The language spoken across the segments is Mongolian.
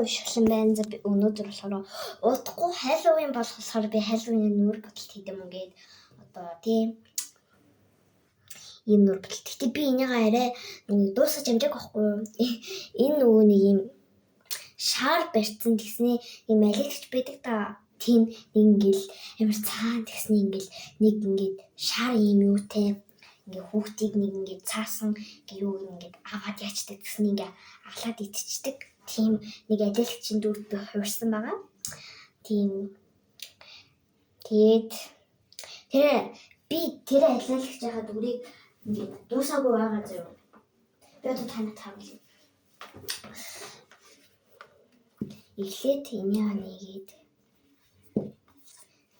ишгэлэн байна. За би өнөөдөр болохоор удахгүй Halloween болохоор би Halloween-ийн нүүр бодолт хийдэм юм гээд одоо тийм ийм нүүр бодолт. Гэтэ би энийг арай дуусгаж амжааг байхгүй юу? Энэ нөгөө нэг юм шаар барьсан тэгснээ юм алигч байдаг та. Тийм ингээл амар цаан тэгснээ ингээл нэг ингээд шаар юм юутэй ингээ хүүхдийг нэг ингээ цаасан юу ингээ аваад яачдаг гэсэн ингээ алаад идчихдэг. Тийм нэг адилгчийн дүрд би хуурсан байгаа. Тийм. Тэгээд тэр адилгч яхад дүрийг ингээ дуусаагүй байгаа зөө. Би одоо танад харуулъя. Эхлээд энэ нэгээд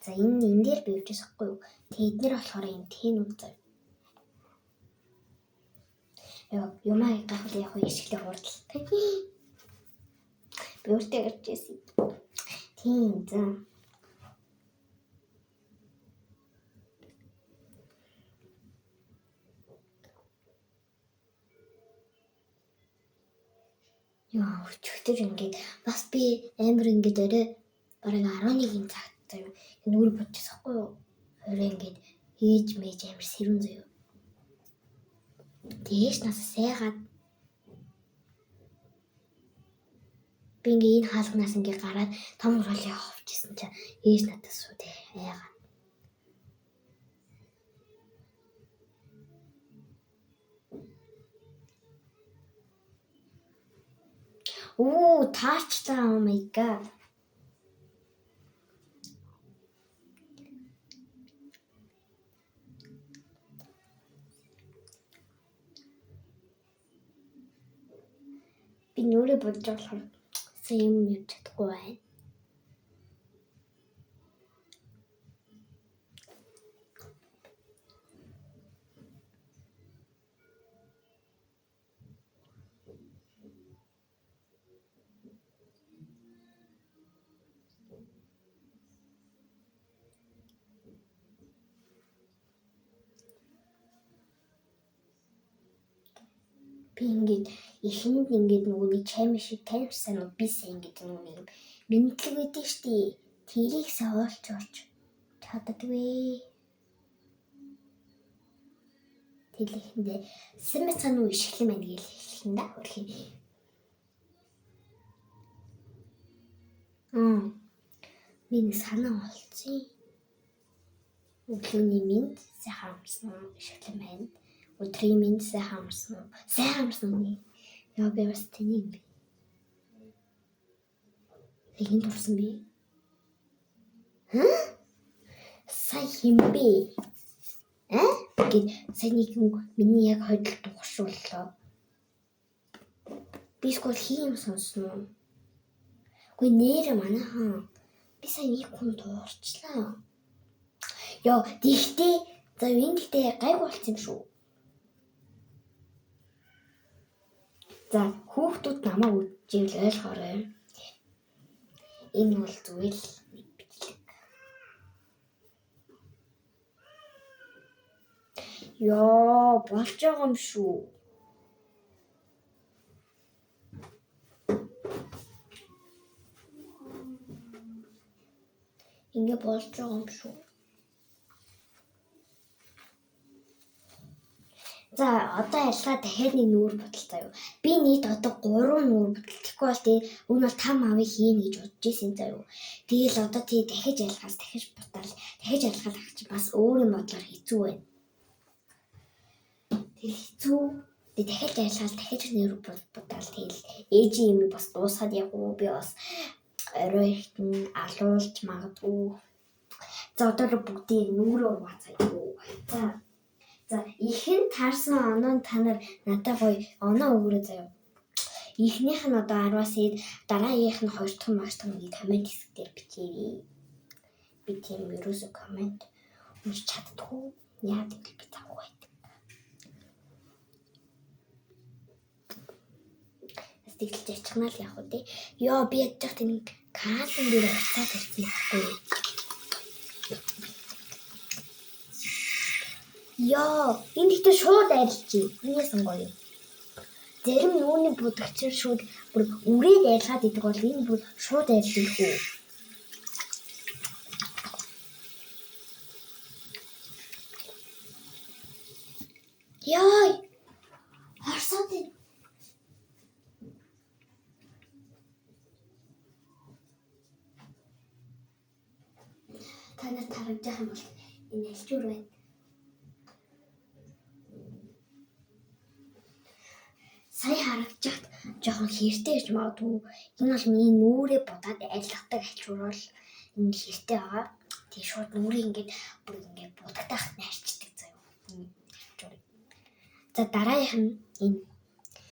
за энэ дээр би явчихсан хгүй юу. Тэгээд нэр болохоор энэ тэнүүд зав. Юмаа гахал яг ишгэлээ хурдалтай. Би өөртөө гарч ирсэн. Тийм за. Яа, өчигдөр ингээд бас би амар ингээд орой бараг 11-ийн цагт заяа нүүр бодчихсон хгүй юу. Орой ингээд хийж мэж амар сэрүүн заяа. Тэгээс нас сайгаад би ингээ энэ хаалганаас ингээ гараад том ролыг авчихсан чинь ээж надад сууд яагаад оо таачлаа. Oh my god. Би нүрээ бодож болохоор юм юм чадахгүй байна. Би ингээд эхлээд ингээд нөгөө нэг чайм шиг тавьсан уу бисээ ингээд нөгөө нэг мэдлэг өгдөө штий. Тэрийг суулж орч чаддагвэ. Тэглэхэндээ сэмэцэн үү ишгэлэн байна гэж хэлсэн да хөрхий. Миний санаа олцсон. Өглөөний минь сайхан амарсан ишгэлэн байна. Өдрийн минь сайхан амарсан. Сайхан амарсан уу? Яа би бас тэний юм бэ. Энд дурсан би. Сая юм бэ? Гэт сайн нэг юм миний яг хойдол дугшууллаа. Би скол хийм сонсноо. Гүй нэр манайхан. Би сайн нэг хүн дуурчлаа. Яа, тэгтээ за ингэхдээ гайг болцсон юм шүү. За хүүхдүүд намайг үдчихвэл ойлгоорой. Энэ бол зүгээр л нэг бичлэг. Яа, болж байгаа юм шүү. Ингээ болж байгаа юм шүү. За одоо ялгаа дахиад нэг нүүр бодолтой юу. Би нийт одоо 3 нүүр бодолтгүй бол тий энэ бол 5 авыг хийн гэж бодож ирсэн заа юу. Тэгэл одоо тий дахиж ялгаас дахиж бодвол дахиж ялгаад авах чи бас өөр юм бодлоор хэцүү байна. Тэгэл хэцүү. Би дахиж ялгаад дахиж нүүр бодвол тэгэл ээжийн юм бас дуусаад яг уу би бас орой ихтэн алуулж магадгүй. За одоо бүгдийг нүүрөө угаацаа юу. За ихэн таарсан оноо та нар надад гоё оноо өгөрөө заяа. Ихнийх нь одоо 10-аас хэд дараагийнх нь 2 дахь магтмыг комент хэсэг дээр бичээрэй. Би тийм ерөөсөө комент уншиж чаддгүй. Яа гэвэл би завгүй байдаг. Сэтгэлж ячхнаа л яг үү те. Йоо би ядчих тийм каалын дээр уцаад ирсэн байхгүй. Яа, энэ ихтэй шууд арилжээ. Миний сонгоё. Зарим нүүрний будагч шууд бүр үрээд айлгаад идэг бол энэ бүр шууд айлдаг хөө. Яй. Харсаад байна. Та нар тарагдах юм бол энэ альчуур байна. Сая харагдчихад жоохон хэртэй гэж магадгүй. Энэ бол миний нүрээ будаад айлгадаг альчуур бол энэ хэртэй байгаа. Тэгээ шууд нүрийг ингээд бүр ингээд будагдахад найрчдаг заяа. За дараагийнх нь энэ